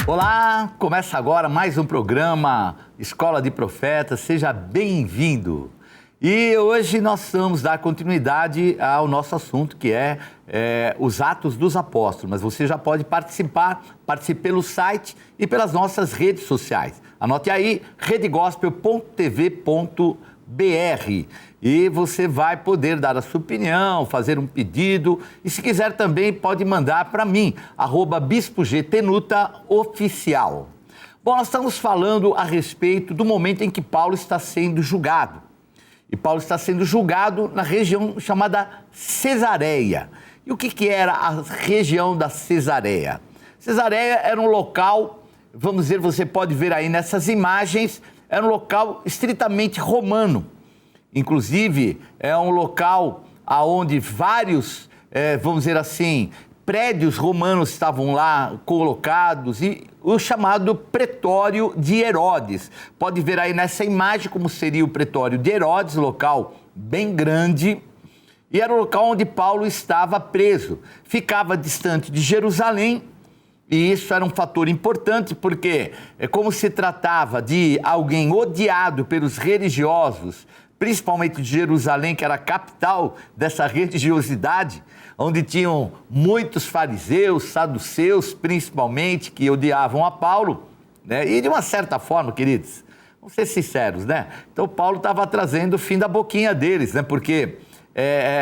Olá, começa agora mais um programa Escola de Profetas, seja bem-vindo. E hoje nós vamos dar continuidade ao nosso assunto, que é os Atos dos Apóstolos. Mas você já pode participe pelo site e pelas nossas redes sociais. Anote aí, redegospel.tv.br. E você vai poder dar a sua opinião, fazer um pedido. E se quiser também pode mandar para mim, @bispogtenuta_oficial. Bom, nós estamos falando a respeito do momento em que Paulo está sendo julgado. E Paulo está sendo julgado na região chamada Cesareia. E o que era a região da Cesareia? Cesareia era um local, vamos dizer, você pode ver aí nessas imagens, era um local estritamente romano. Inclusive, é um local onde vários, vamos dizer assim, prédios romanos estavam lá colocados e o chamado Pretório de Herodes. Pode ver aí nessa imagem como seria o Pretório de Herodes, local bem grande, e era o local onde Paulo estava preso. Ficava distante de Jerusalém, e isso era um fator importante porque, como se tratava de alguém odiado pelos religiosos, principalmente de Jerusalém, que era a capital dessa religiosidade, onde tinham muitos fariseus, saduceus, principalmente, que odiavam a Paulo, né? E de uma certa forma, queridos, vamos ser sinceros, né? Então Paulo estava trazendo o fim da boquinha deles, né? Porque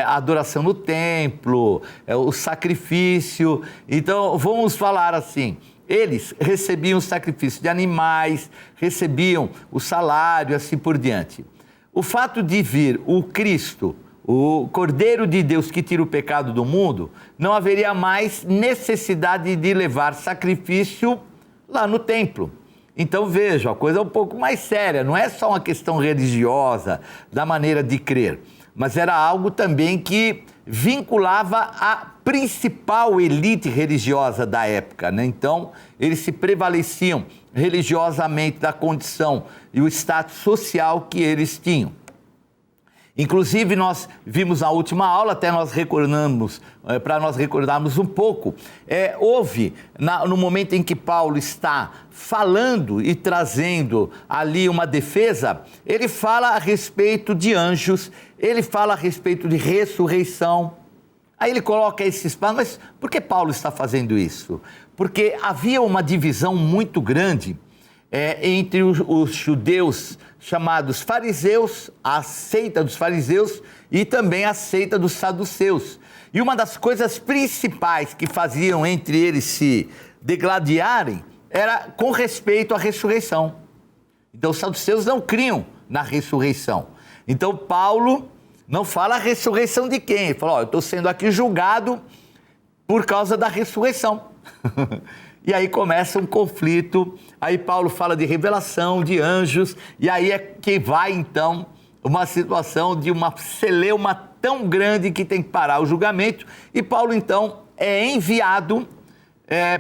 a adoração no templo, o sacrifício. Então vamos falar assim, eles recebiam o sacrifício de animais, recebiam o salário, assim por diante. O fato de vir o Cristo, o Cordeiro de Deus que tira o pecado do mundo, não haveria mais necessidade de levar sacrifício lá no templo. Então veja, a coisa é um pouco mais séria, não é só uma questão religiosa, da maneira de crer, mas era algo também que vinculava a principal elite religiosa da época, né? Então, eles se prevaleciam religiosamente da condição e o status social que eles tinham. Inclusive, nós vimos na última aula, até nós recordamos, para nós recordarmos um pouco, houve, no momento em que Paulo está falando e trazendo ali uma defesa, ele fala a respeito de anjos, ele fala a respeito de ressurreição. Aí ele coloca esses passos, mas por que Paulo está fazendo isso? Porque havia uma divisão muito grande entre os judeus chamados fariseus, a seita dos fariseus e também a seita dos saduceus. E uma das coisas principais que faziam entre eles se degladiarem era com respeito à ressurreição. Então os saduceus não criam na ressurreição. Então Paulo não fala a ressurreição de quem? Ele fala, eu estou sendo aqui julgado por causa da ressurreição. E aí começa um conflito, aí Paulo fala de revelação, de anjos, e aí é que vai então uma situação de uma celeuma tão grande que tem que parar o julgamento, e Paulo então é enviado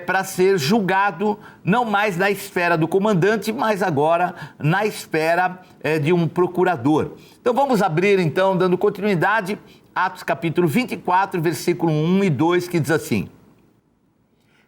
para ser julgado, não mais na esfera do comandante, mas agora na esfera de um procurador. Então vamos abrir então, dando continuidade, Atos capítulo 24, versículo 1 e 2, que diz assim: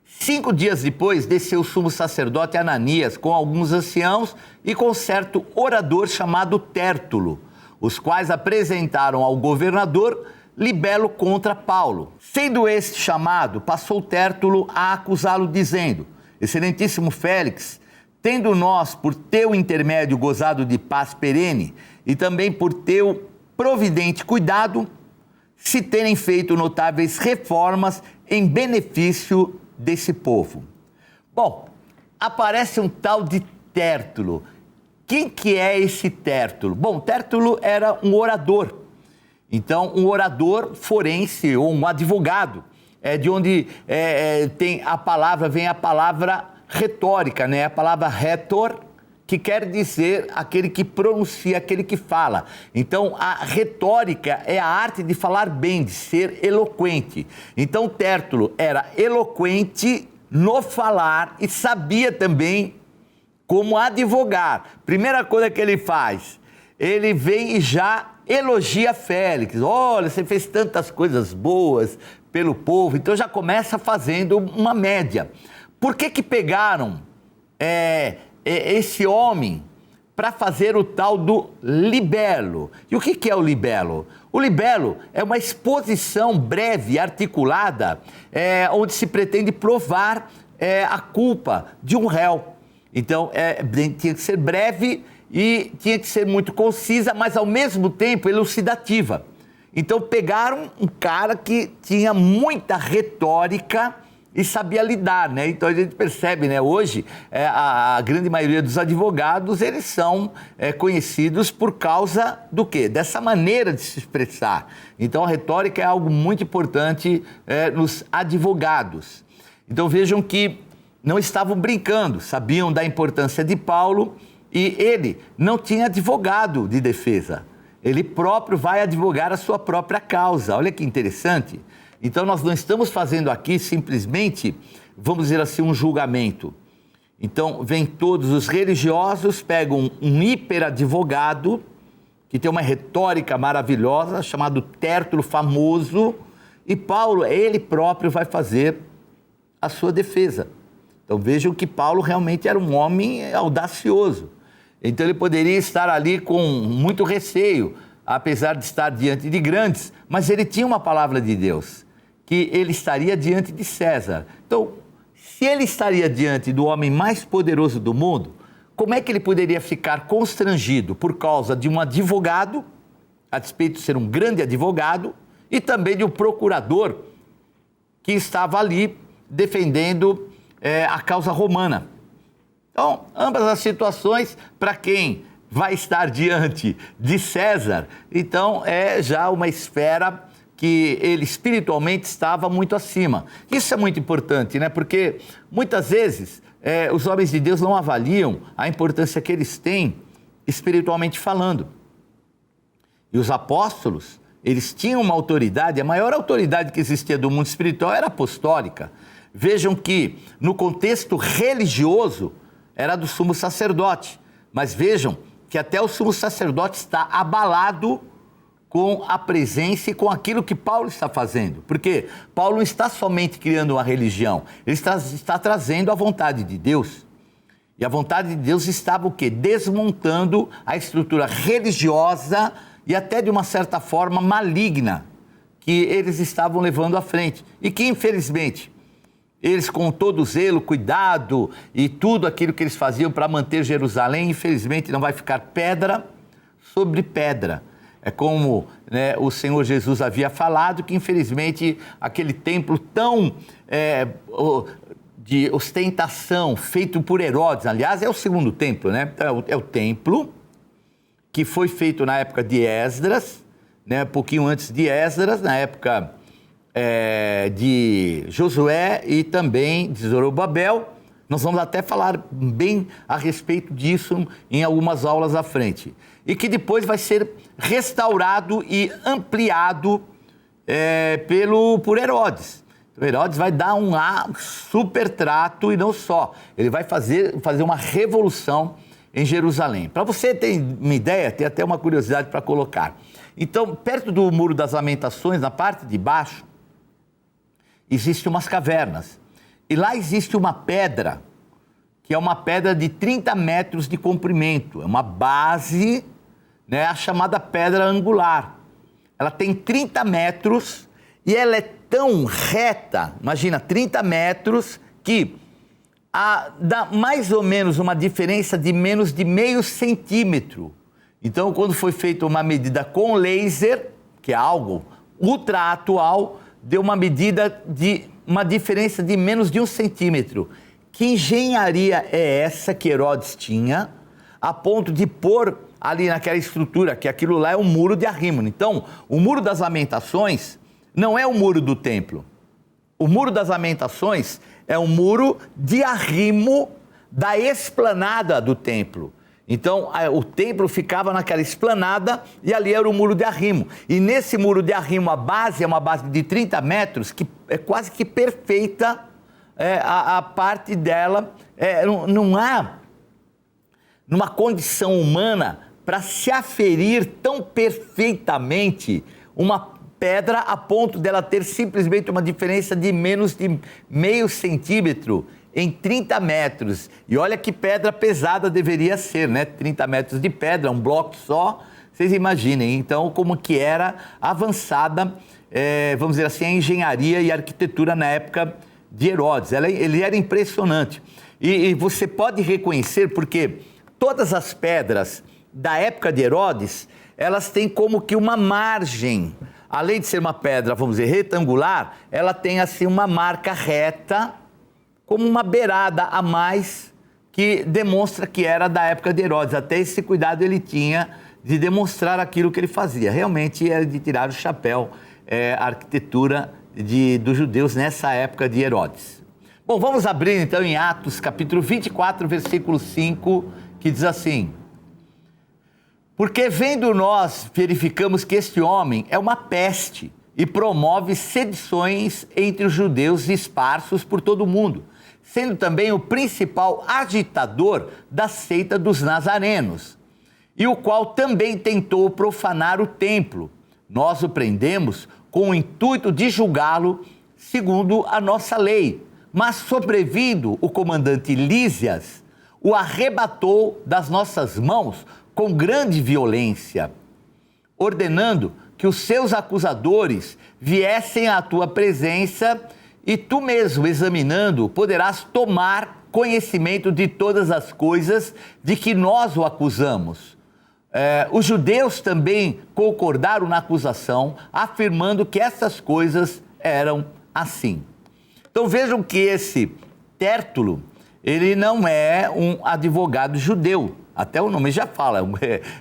5 dias depois, desceu o sumo sacerdote Ananias com alguns anciãos e com certo orador chamado Tértulo, os quais apresentaram ao governador libelo contra Paulo. Sendo este chamado, passou Tértulo a acusá-lo, dizendo: Excelentíssimo Félix, tendo nós, por teu intermédio, gozado de paz perene, e também por teu providente cuidado, se terem feito notáveis reformas em benefício desse povo. Bom, aparece um tal de Tértulo. Quem que é esse Tértulo? Bom, Tértulo era um orador. Então, um orador forense ou um advogado, de onde tem a palavra, vem a palavra retórica, né? A palavra rhetor, que quer dizer aquele que pronuncia, aquele que fala. Então, a retórica é a arte de falar bem, de ser eloquente. Então, Tértulo era eloquente no falar e sabia também como advogar. Primeira coisa que ele faz, ele vem e já elogia Félix. Olha, você fez tantas coisas boas pelo povo. Então, já começa fazendo uma média. Por que pegaram esse homem para fazer o tal do libelo? E o que é o libelo? O libelo é uma exposição breve, articulada, onde se pretende provar a culpa de um réu. Então, tinha que ser breve e tinha que ser muito concisa, mas ao mesmo tempo elucidativa. Então, pegaram um cara que tinha muita retórica e sabia lidar, né? Então a gente percebe, né? Hoje, a grande maioria dos advogados, eles são conhecidos por causa do quê? Dessa maneira de se expressar. Então a retórica é algo muito importante nos advogados. Então vejam que não estavam brincando, sabiam da importância de Paulo e ele não tinha advogado de defesa. Ele próprio vai advogar a sua própria causa. Olha que interessante. Então, nós não estamos fazendo aqui simplesmente, vamos dizer assim, um julgamento. Então, vem todos os religiosos, pegam um hiperadvogado, que tem uma retórica maravilhosa, chamado Tértulo famoso, e Paulo, ele próprio vai fazer a sua defesa. Então, vejam que Paulo realmente era um homem audacioso. Então, ele poderia estar ali com muito receio, apesar de estar diante de grandes, mas ele tinha uma palavra de Deus, que ele estaria diante de César. Então, se ele estaria diante do homem mais poderoso do mundo, como é que ele poderia ficar constrangido por causa de um advogado, a despeito de ser um grande advogado, e também de um procurador que estava ali defendendo a causa romana? Então, ambas as situações, para quem vai estar diante de César, então é já uma esfera que ele espiritualmente estava muito acima. Isso é muito importante, né? Porque muitas vezes os homens de Deus não avaliam a importância que eles têm espiritualmente falando. E os apóstolos, eles tinham uma autoridade, a maior autoridade que existia do mundo espiritual era apostólica. Vejam que no contexto religioso era do sumo sacerdote, mas vejam que até o sumo sacerdote está abalado com a presença e com aquilo que Paulo está fazendo. Porque Paulo não está somente criando uma religião, ele está trazendo a vontade de Deus. E a vontade de Deus estava o quê? Desmontando a estrutura religiosa e até de uma certa forma maligna que eles estavam levando à frente. E que, infelizmente, eles com todo zelo, cuidado e tudo aquilo que eles faziam para manter Jerusalém, infelizmente não vai ficar pedra sobre pedra. É como, né, o Senhor Jesus havia falado, que infelizmente aquele templo tão de ostentação, feito por Herodes, aliás é o segundo templo, né? É o templo que foi feito na época de Esdras, né, um pouquinho antes de Esdras, na época de Josué e também de Zorobabel. Nós vamos até falar bem a respeito disso em algumas aulas à frente. E que depois vai ser restaurado e ampliado por Herodes. Então, Herodes vai dar um super trato e não só. Ele vai fazer uma revolução em Jerusalém. Para você ter uma ideia, tem até uma curiosidade para colocar. Então, perto do Muro das Lamentações, na parte de baixo, existem umas cavernas. E lá existe uma pedra, que é uma pedra de 30 metros de comprimento. É uma base, né, a chamada pedra angular. Ela tem 30 metros e ela é tão reta, imagina, 30 metros, que dá mais ou menos uma diferença de menos de meio centímetro. Então, quando foi feita uma medida com laser, que é algo ultra atual, deu uma medida de uma diferença de menos de 1 centímetro. Que engenharia é essa que Herodes tinha, a ponto de pôr ali naquela estrutura, que aquilo lá é o muro de arrimo. Então, o Muro das Lamentações não é o muro do templo. O Muro das Lamentações é o muro de arrimo da esplanada do templo. Então, o templo ficava naquela esplanada e ali era o muro de arrimo. E nesse muro de arrimo, a base é uma base de 30 metros, que é quase que perfeita, a parte dela. Não há numa condição humana para se aferir tão perfeitamente uma pedra a ponto dela ter simplesmente uma diferença de menos de meio centímetro em 30 metros. E olha que pedra pesada deveria ser, né? 30 metros de pedra, um bloco só. Vocês imaginem, então, como que era avançada, vamos dizer assim, a engenharia e a arquitetura na época de Herodes. Ele era impressionante. E você pode reconhecer, porque todas as pedras da época de Herodes, elas têm como que uma margem. Além de ser uma pedra, vamos dizer, retangular, ela tem assim uma marca reta, como uma beirada a mais, que demonstra que era da época de Herodes. Até esse cuidado ele tinha de demonstrar aquilo que ele fazia. Realmente era de tirar o chapéu a arquitetura dos judeus nessa época de Herodes. Bom, vamos abrir então em Atos, capítulo 24, versículo 5, que diz assim: porque vendo nós, verificamos que este homem é uma peste e promove sedições entre os judeus esparsos por todo o mundo, sendo também o principal agitador da seita dos nazarenos, e o qual também tentou profanar o templo. Nós o prendemos com o intuito de julgá-lo segundo a nossa lei, mas sobrevindo o comandante Lísias, o arrebatou das nossas mãos com grande violência, ordenando que os seus acusadores viessem à tua presença, e tu mesmo, examinando, poderás tomar conhecimento de todas as coisas de que nós o acusamos. Os judeus também concordaram na acusação, afirmando que essas coisas eram assim. Então vejam que esse Tértulo, ele não é um advogado judeu. Até o nome já fala,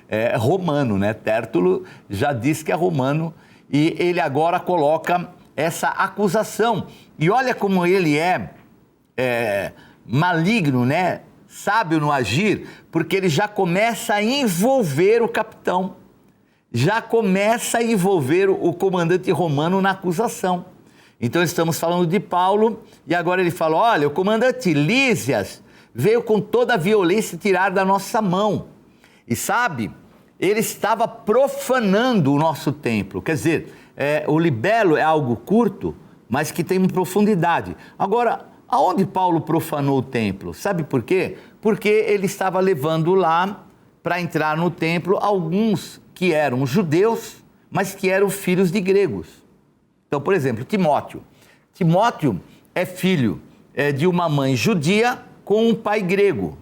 é romano, né? Tértulo já diz que é romano, e ele agora coloca essa acusação. E olha como ele é maligno, né? Sábio no agir, porque ele já começa a envolver o capitão, já começa a envolver o comandante romano na acusação. Então estamos falando de Paulo, e agora ele fala: olha, o comandante Lísias veio com toda a violência tirar da nossa mão. E sabe, ele estava profanando o nosso templo. Quer dizer, o libelo é algo curto, mas que tem uma profundidade. Agora, aonde Paulo profanou o templo? Sabe por quê? Porque ele estava levando lá, para entrar no templo, alguns que eram judeus, mas que eram filhos de gregos. Então, por exemplo, Timóteo. Timóteo é filho de uma mãe judia com um pai grego.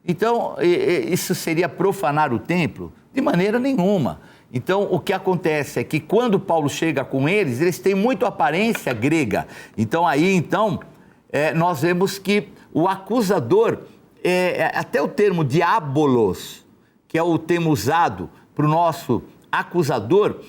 Então, isso seria profanar o templo? De maneira nenhuma. Então, o que acontece é que quando Paulo chega com eles têm muito aparência grega. Então, nós vemos que o acusador, até o termo diabolos, que é o termo usado para o nosso acusador,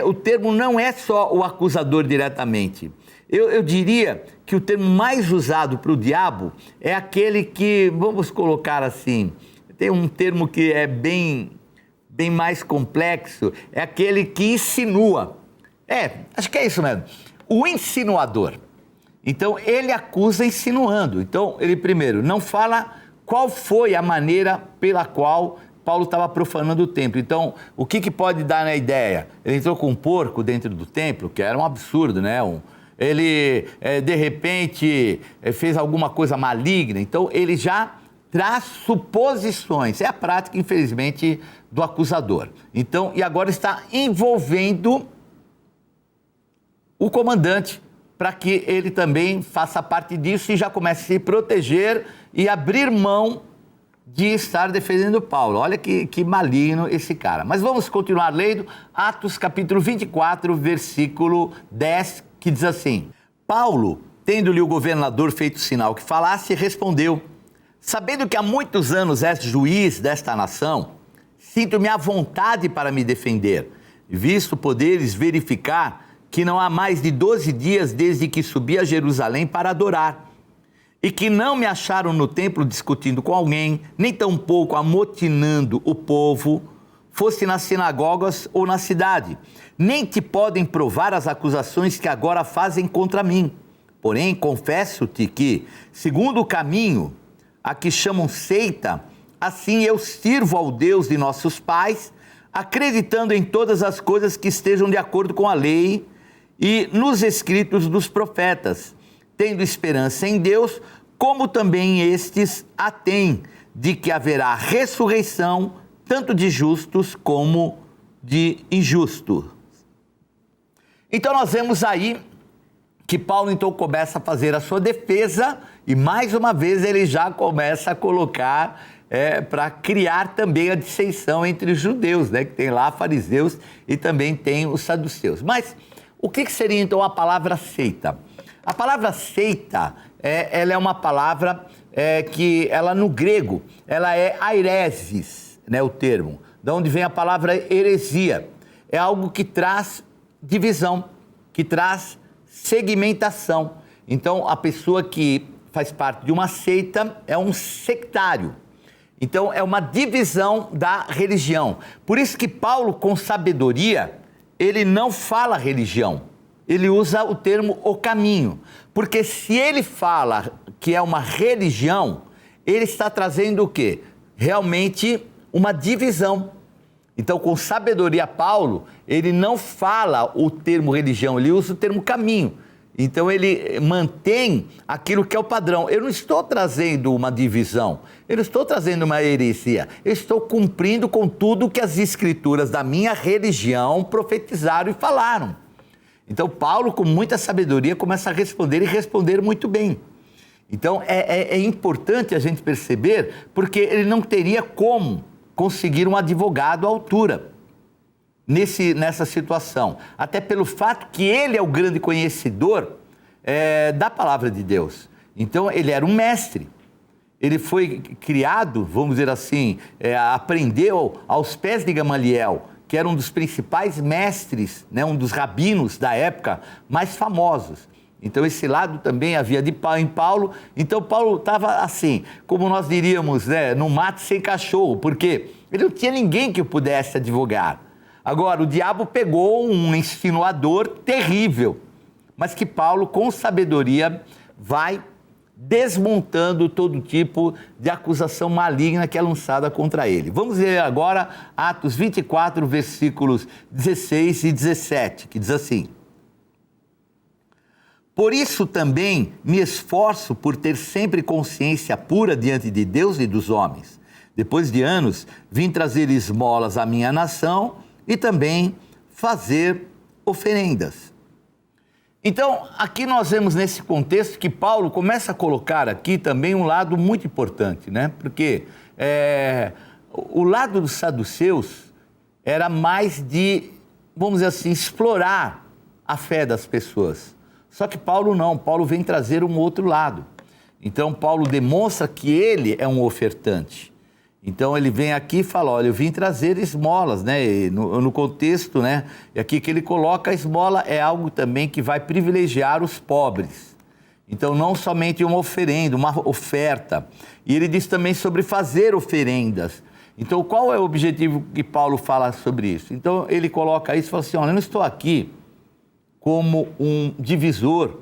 o termo não é só o acusador diretamente. Eu diria que o termo mais usado para o diabo é aquele que, vamos colocar assim, tem um termo que é bem mais complexo, é aquele que insinua. Acho que é isso mesmo. O insinuador. Então, ele acusa insinuando. Então, ele primeiro não fala qual foi a maneira pela qual Paulo estava profanando o templo. Então, o que pode dar na ideia? Ele entrou com um porco dentro do templo, que era um absurdo, né? Ele, de repente, fez alguma coisa maligna. Então, ele já traz suposições. É a prática, infelizmente, do acusador. Então, e agora está envolvendo o comandante, para que ele também faça parte disso e já comece a se proteger e abrir mão de estar defendendo Paulo. Olha que maligno esse cara. Mas vamos continuar lendo Atos capítulo 24, versículo 10, que diz assim: Paulo, tendo-lhe o governador feito sinal que falasse, respondeu: sabendo que há muitos anos és juiz desta nação, Sinto-me à vontade para me defender, visto poderes verificar que não há mais de 12 dias desde que subi a Jerusalém para adorar, e que não me acharam no templo discutindo com alguém, nem tampouco amotinando o povo, fosse nas sinagogas ou na cidade. Nem te podem provar as acusações que agora fazem contra mim. Porém, confesso-te que, segundo o caminho a que chamam seita, assim eu sirvo ao Deus de nossos pais, acreditando em todas as coisas que estejam de acordo com a lei e nos escritos dos profetas, tendo esperança em Deus, como também estes a têm, de que haverá ressurreição tanto de justos como de injustos. Então nós vemos aí que Paulo então começa a fazer a sua defesa e mais uma vez ele já começa a colocar para criar também a dissensão entre os judeus, né? Que tem lá fariseus e também tem os saduceus. Mas o que seria então a palavra seita? A palavra seita, ela é uma palavra que ela no grego, ela é airesis, né, o termo, de onde vem a palavra heresia. É algo que traz divisão, que traz segmentação. Então, a pessoa que faz parte de uma seita é um sectário. Então, é uma divisão da religião. Por isso que Paulo, com sabedoria, ele não fala religião. Ele usa o termo o caminho. Porque se ele fala que é uma religião, ele está trazendo o quê? Realmente uma divisão. Então, com sabedoria, Paulo, ele não fala o termo religião, ele usa o termo caminho. Então, ele mantém aquilo que é o padrão. Eu não estou trazendo uma divisão, eu não estou trazendo uma heresia, eu estou cumprindo com tudo que as escrituras da minha religião profetizaram e falaram. Então, Paulo, com muita sabedoria, começa a responder e responder muito bem. Então, é importante a gente perceber, porque ele não teria como conseguir um advogado à altura nessa situação. Até pelo fato que ele é o grande conhecedor da palavra de Deus. Então, ele era um mestre. Ele foi criado, vamos dizer assim, aprendeu aos pés de Gamaliel, que era um dos principais mestres, né, um dos rabinos da época mais famosos. Então, esse lado também havia em Paulo. Então, Paulo estava assim, como nós diríamos, né, no mato sem cachorro, porque ele não tinha ninguém que pudesse advogar. Agora, o diabo pegou um insinuador terrível, mas que Paulo, com sabedoria, vai desmontando todo tipo de acusação maligna que é lançada contra ele. Vamos ler agora Atos 24, versículos 16 e 17, que diz assim: Por isso também me esforço por ter sempre consciência pura diante de Deus e dos homens. Depois de anos, vim trazer esmolas à minha nação e também fazer oferendas. Então, aqui nós vemos nesse contexto que Paulo começa a colocar aqui também um lado muito importante, né? Porque o lado dos saduceus era mais de, vamos dizer assim, explorar a fé das pessoas. Só que Paulo não, Paulo vem trazer um outro lado. Então, Paulo demonstra que ele é um ofertante. Então, ele vem aqui e fala, olha, eu vim trazer esmolas, né? E no contexto, né? E aqui que ele coloca a esmola é algo também que vai privilegiar os pobres. Então, não somente uma oferenda, uma oferta. E ele diz também sobre fazer oferendas. Então, qual é o objetivo que Paulo fala sobre isso? Então, ele coloca isso e fala assim, olha, eu não estou aqui como um divisor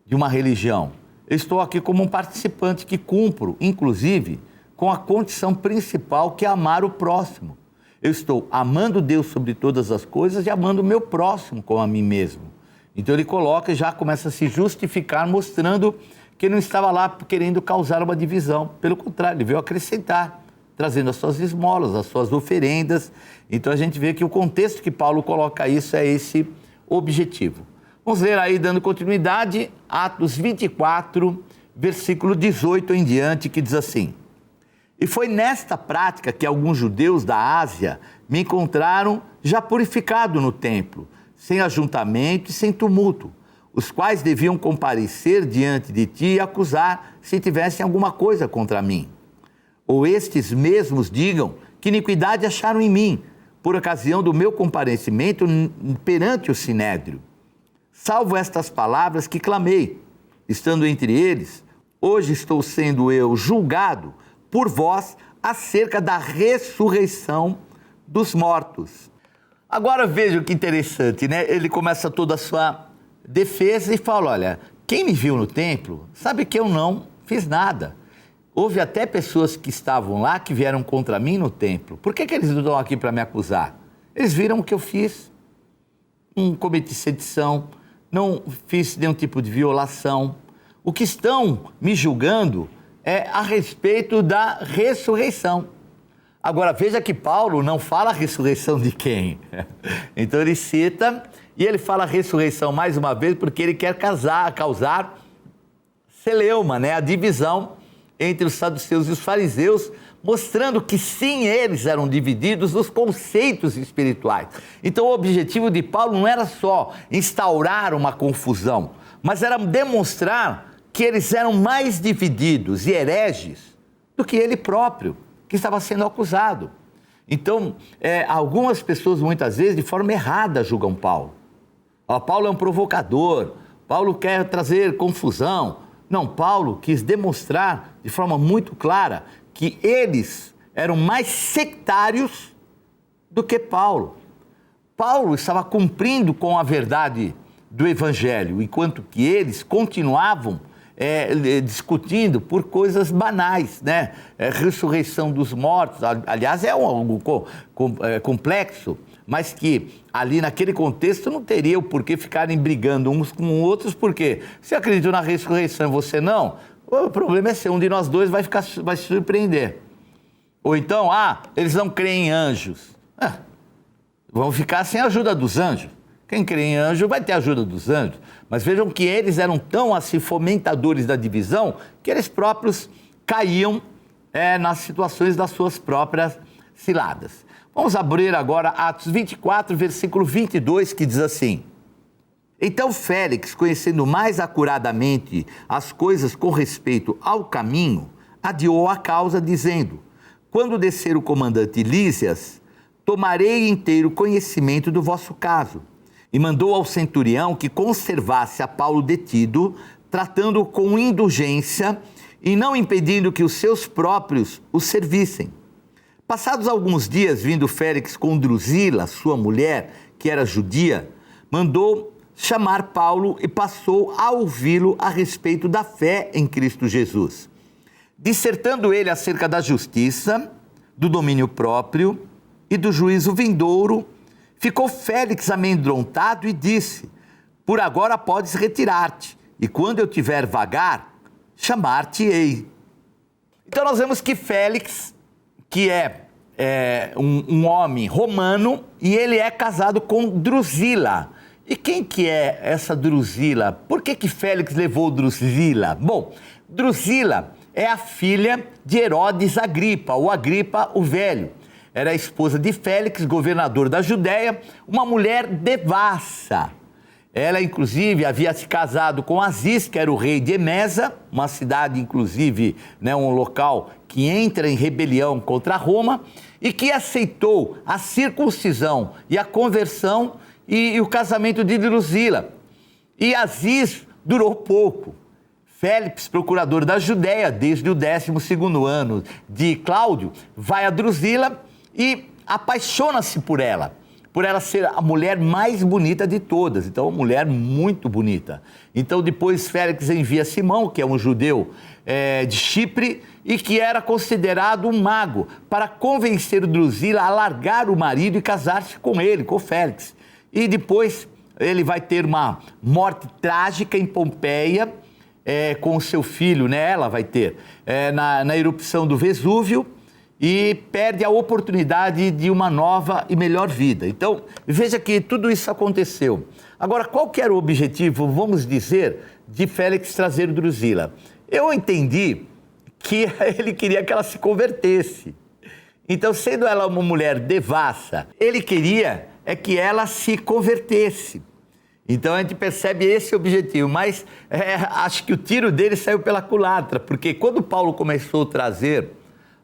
de uma religião. Eu estou aqui como um participante que cumpro, inclusive, com a condição principal que é amar o próximo. Eu estou amando Deus sobre todas as coisas e amando o meu próximo como a mim mesmo. Então ele coloca e já começa a se justificar, mostrando que ele não estava lá querendo causar uma divisão. Pelo contrário, ele veio acrescentar, trazendo as suas esmolas, as suas oferendas. Então a gente vê que o contexto que Paulo coloca isso é esse objetivo. Vamos ler aí, dando continuidade, Atos 24, versículo 18 em diante, que diz assim: E foi nesta prática que alguns judeus da Ásia me encontraram já purificado no templo, sem ajuntamento e sem tumulto, os quais deviam comparecer diante de ti e acusar se tivessem alguma coisa contra mim. Ou estes mesmos digam que iniquidade acharam em mim, por ocasião do meu comparecimento perante o Sinédrio. Salvo estas palavras que clamei, estando entre eles, hoje estou sendo eu julgado por vós acerca da ressurreição dos mortos. Agora veja que interessante, né? Ele começa toda a sua defesa e fala, olha, quem me viu no templo sabe que eu não fiz nada. Houve até pessoas que estavam lá que vieram contra mim no templo. Por que eles não estão aqui para me acusar? Eles viram o que eu fiz. Não cometi sedição, não fiz nenhum tipo de violação. O que estão me julgando é a respeito da ressurreição. Agora, veja que Paulo não fala a ressurreição de quem. Então ele cita e ele fala a ressurreição mais uma vez porque ele quer causar celeuma, né? A divisão entre os saduceus e os fariseus, mostrando que sim, eles eram divididos nos conceitos espirituais. Então o objetivo de Paulo não era só instaurar uma confusão, mas era demonstrar que eles eram mais divididos e hereges do que ele próprio, que estava sendo acusado. Então, algumas pessoas muitas vezes de forma errada julgam Paulo. Paulo é um provocador, Paulo quer trazer confusão. Não, Paulo quis demonstrar de forma muito clara que eles eram mais sectários do que Paulo. Paulo estava cumprindo com a verdade do Evangelho, enquanto que eles continuavam discutindo por coisas banais, né? Ressurreição dos mortos, aliás, é algo complexo, mas que ali naquele contexto não teria o porquê ficarem brigando uns com outros, porque se acreditam na ressurreição e você não, o problema é ser um de nós dois vai se surpreender. Ou então, eles não creem em anjos. Vão ficar sem a ajuda dos anjos. Quem crê em anjo vai ter a ajuda dos anjos. Mas vejam que eles eram tão assim fomentadores da divisão que eles próprios caíam nas situações das suas próprias ciladas. Vamos abrir agora Atos 24, versículo 22, que diz assim: Então Félix, conhecendo mais acuradamente as coisas com respeito ao caminho, adiou a causa, dizendo: Quando descer o comandante Lísias, tomarei inteiro conhecimento do vosso caso. E mandou ao centurião que conservasse a Paulo detido, tratando-o com indulgência e não impedindo que os seus próprios o servissem. Passados alguns dias, vindo Félix com Drusila, sua mulher, que era judia, mandou chamar Paulo e passou a ouvi-lo a respeito da fé em Cristo Jesus. Dissertando ele acerca da justiça, do domínio próprio e do juízo vindouro, ficou Félix amedrontado e disse: Por agora podes retirar-te, e quando eu tiver vagar, chamar-te-ei. Então nós vemos que Félix, que é um homem romano, e ele é casado com Drusila. E quem que é essa Drusila? Por que Félix levou Drusila? Bom, Drusila é a filha de Herodes Agripa, ou Agripa o Velho. Era a esposa de Félix, governador da Judéia, uma mulher devassa. Ela, inclusive, havia se casado com Aziz, que era o rei de Emesa, uma cidade, inclusive, né, um local que entra em rebelião contra Roma, e que aceitou a circuncisão e a conversão e o casamento de Drusila. E Aziz durou pouco. Félix, procurador da Judéia, desde o 12º ano de Cláudio, vai a Drusila e apaixona-se por ela ser a mulher mais bonita de todas. Então, uma mulher muito bonita. Então, depois Félix envia Simão, que é um judeu de Chipre, e que era considerado um mago, para convencer Drusila a largar o marido e casar-se com ele, com Félix. E depois ele vai ter uma morte trágica em Pompeia, com o seu filho, né? Ela vai ter, na erupção do Vesúvio, e perde a oportunidade de uma nova e melhor vida. Então, veja que tudo isso aconteceu. Agora, qual que era o objetivo, vamos dizer, de Félix trazer Drusila? Eu entendi que ele queria que ela se convertesse. Então, sendo ela uma mulher devassa, ele queria que ela se convertesse. Então a gente percebe esse objetivo, mas acho que o tiro dele saiu pela culatra, porque quando Paulo começou a trazer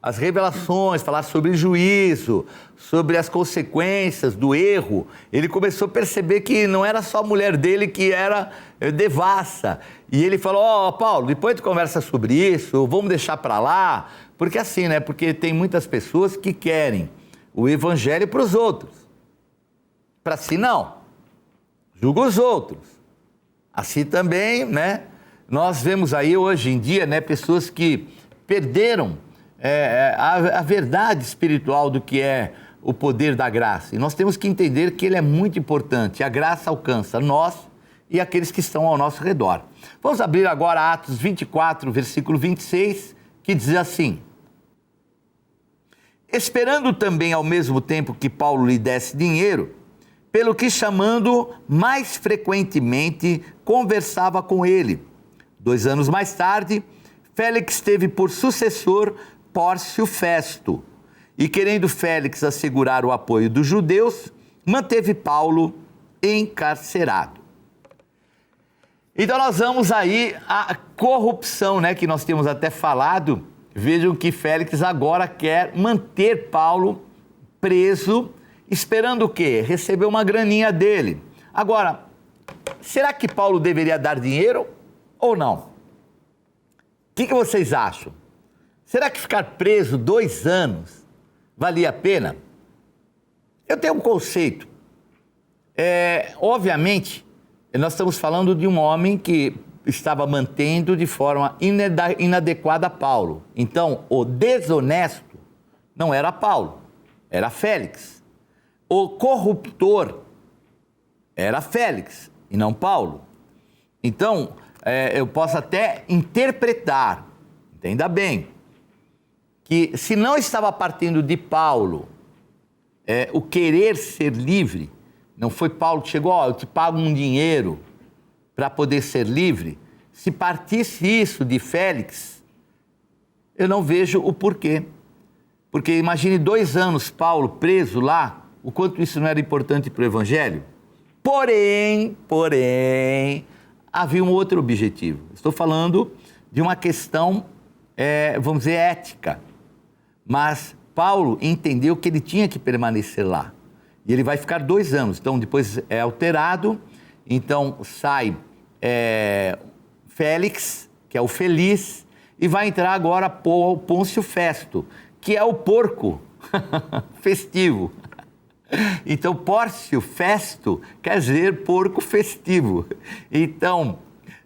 as revelações, falar sobre juízo, sobre as consequências do erro, ele começou a perceber que não era só a mulher dele que era devassa. E ele falou, ó, Paulo, depois tu conversa sobre isso, vamos deixar para lá. Porque assim, né? Porque tem muitas pessoas que querem o evangelho para os outros. Para si, não. Julga os outros. Assim também, né? Nós vemos aí hoje em dia, né, pessoas que perderam a verdade espiritual do que é o poder da graça. E nós temos que entender que ele é muito importante. A graça alcança nós e aqueles que estão ao nosso redor. Vamos abrir agora Atos 24, versículo 26, que diz assim: esperando também ao mesmo tempo que Paulo lhe desse dinheiro, pelo que chamando mais frequentemente, conversava com ele. 2 anos mais tarde, Félix teve por sucessor Pórcio Festo, e querendo Félix assegurar o apoio dos judeus, manteve Paulo encarcerado. Então nós vamos aí à corrupção, né, que nós temos até falado. Vejam que Félix agora quer manter Paulo preso, esperando o quê? Receber uma graninha dele. Agora, será que Paulo deveria dar dinheiro ou não? O que vocês acham? Será que ficar preso 2 anos valia a pena? Eu tenho um conceito. Obviamente, nós estamos falando de um homem que estava mantendo de forma inadequada Paulo. Então, o desonesto não era Paulo, era Félix. O corruptor era Félix e não Paulo. Então, eu posso até interpretar, entenda bem, que se não estava partindo de Paulo o querer ser livre, não foi Paulo que chegou, eu te pago um dinheiro para poder ser livre. Se partisse isso de Félix, eu não vejo o porquê. Porque imagine 2 anos Paulo preso lá, o quanto isso não era importante para o evangelho. Porém, havia um outro objetivo. Estou falando de uma questão, vamos dizer, ética. Mas Paulo entendeu que ele tinha que permanecer lá. E ele vai ficar 2 anos. Então, depois é alterado. Então, sai Félix, que é o feliz, e vai entrar agora Pôncio Festo, que é o porco festivo. Então, Pórcio Festo quer dizer porco festivo. Então,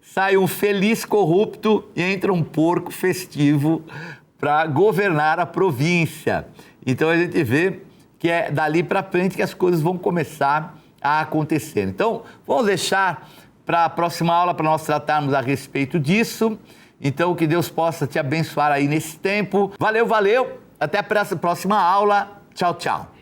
sai um feliz corrupto e entra um porco festivo para governar a província. Então, a gente vê que é dali para frente que as coisas vão começar a acontecer. Então, vamos deixar para a próxima aula para nós tratarmos a respeito disso. Então, que Deus possa te abençoar aí nesse tempo. Valeu, valeu. Até a próxima aula. Tchau, tchau.